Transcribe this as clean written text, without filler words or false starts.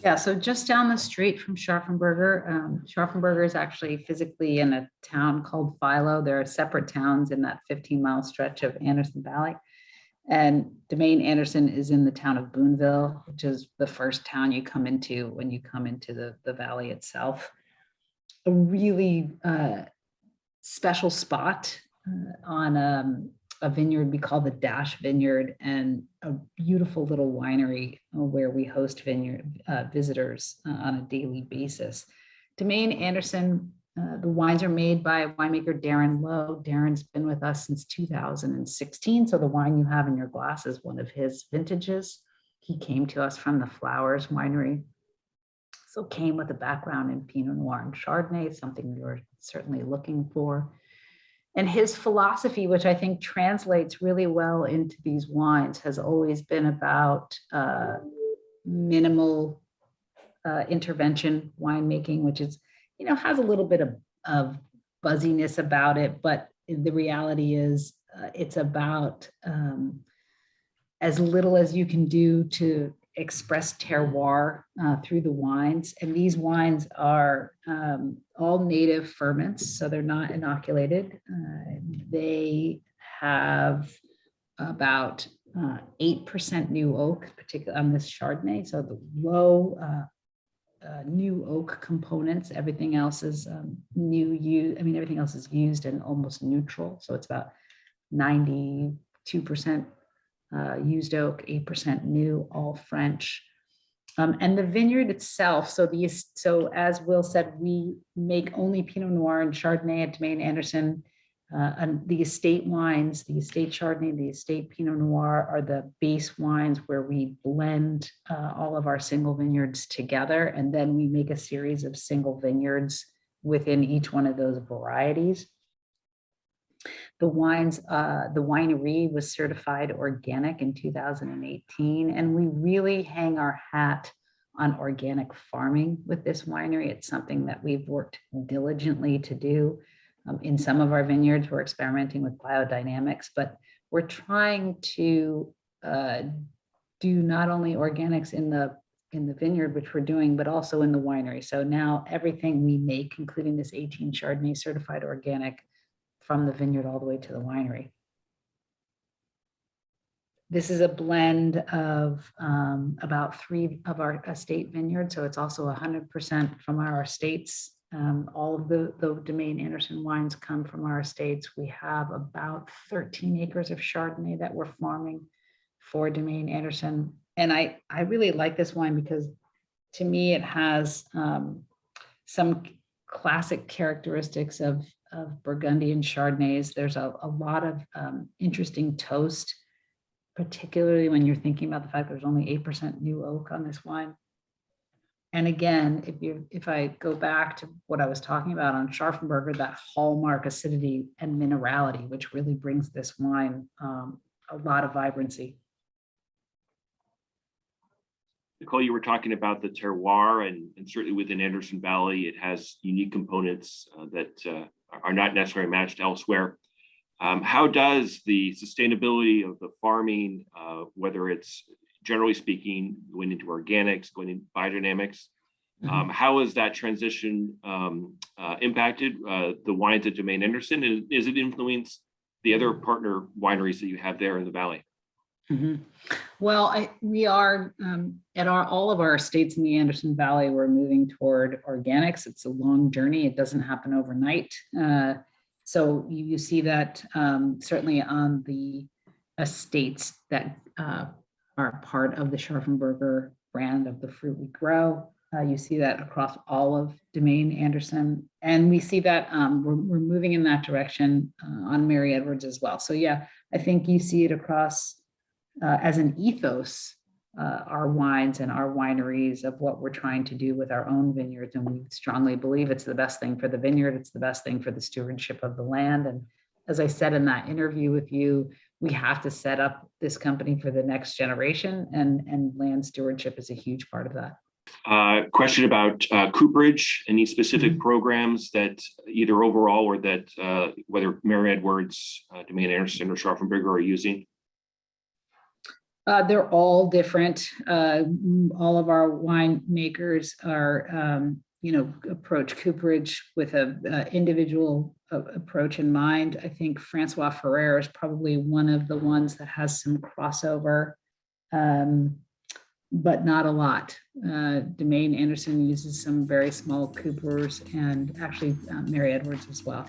Yeah, so just down the street from Scharfenberger, Scharfenberger is actually physically in a town called Philo. There are separate towns in that 15-mile stretch of Anderson Valley. And Domaine Anderson is in the town of Boonville, which is the first town you come into when you come into the valley itself. A really special spot on a vineyard we call the Dash Vineyard, and a beautiful little winery where we host vineyard visitors on a daily basis. Domaine Anderson, the wines are made by winemaker Darren Lowe. Darren's been with us since 2016, so the wine you have in your glass is one of his vintages. He came to us from the Flowers Winery, so came with a background in Pinot Noir and Chardonnay, something we were certainly looking for. And his philosophy, which I think translates really well into these wines, has always been about minimal intervention winemaking, which is, has a little bit of buzziness about it, but the reality is it's about as little as you can do to express terroir through the wines. And these wines are all native ferments, so they're not inoculated. They have about 8% new oak, particularly on this Chardonnay. So the low new oak components, everything else is everything else is used and almost neutral. So it's about 92% used oak, 8% new, all French. And the vineyard itself, so as Will said, we make only Pinot Noir and Chardonnay at Domaine Anderson. And the estate wines, the estate Chardonnay, the estate Pinot Noir are the base wines where we blend all of our single vineyards together. And then we make a series of single vineyards within each one of those varieties. The wines, the winery was certified organic in 2018, and we really hang our hat on organic farming with this winery. It's something that we've worked diligently to do. In some of our vineyards, we're experimenting with biodynamics, but we're trying to do not only organics in the vineyard, which we're doing, but also in the winery. So now everything we make, including this 18 Chardonnay certified organic, from the vineyard all the way to the winery. This is a blend of about 3 of our estate vineyards, so it's also 100% from our estates. All of the Domaine Anderson wines come from our estates. We have about 13 acres of Chardonnay that we're farming for Domaine Anderson. And I really like this wine because to me it has some classic characteristics of Burgundian Chardonnays. There's a lot of interesting toast, particularly when you're thinking about the fact there's only 8% new oak on this wine. And again, if I go back to what I was talking about on Scharfenberger, that hallmark acidity and minerality, which really brings this wine a lot of vibrancy. Nicole, you were talking about the terroir, and certainly within Anderson Valley, it has unique components that are not necessarily matched elsewhere. How does the sustainability of the farming, whether it's generally speaking, going into organics, going into biodynamics, how has that transition impacted the wines at Domaine Anderson? And is it influenced the other partner wineries that you have there in the valley? Well, we are at all of our estates in the Anderson Valley, we're moving toward organics. It's a long journey. It doesn't happen overnight. So you see that certainly on the estates that are part of the Scharfenberger brand of the fruit we grow. You see that across all of Domaine Anderson. And we see that we're moving in that direction on Mary Edwards as well. So yeah, I think you see it across as an ethos, our wines and our wineries of what we're trying to do with our own vineyards. And we strongly believe it's the best thing for the vineyard. It's the best thing for the stewardship of the land. And as I said in that interview with you, we have to set up this company for the next generation, and land stewardship is a huge part of that. Question about cooperage, any specific programs that either overall or that whether Mary Edwards, Domaine Anderson or Scharfenberger are using? They're all different. All of our winemakers are, approach cooperage with a individual approach in mind. I think Francois Ferrer is probably one of the ones that has some crossover, but not a lot. Domaine Anderson uses some very small coopers, and actually Mary Edwards as well.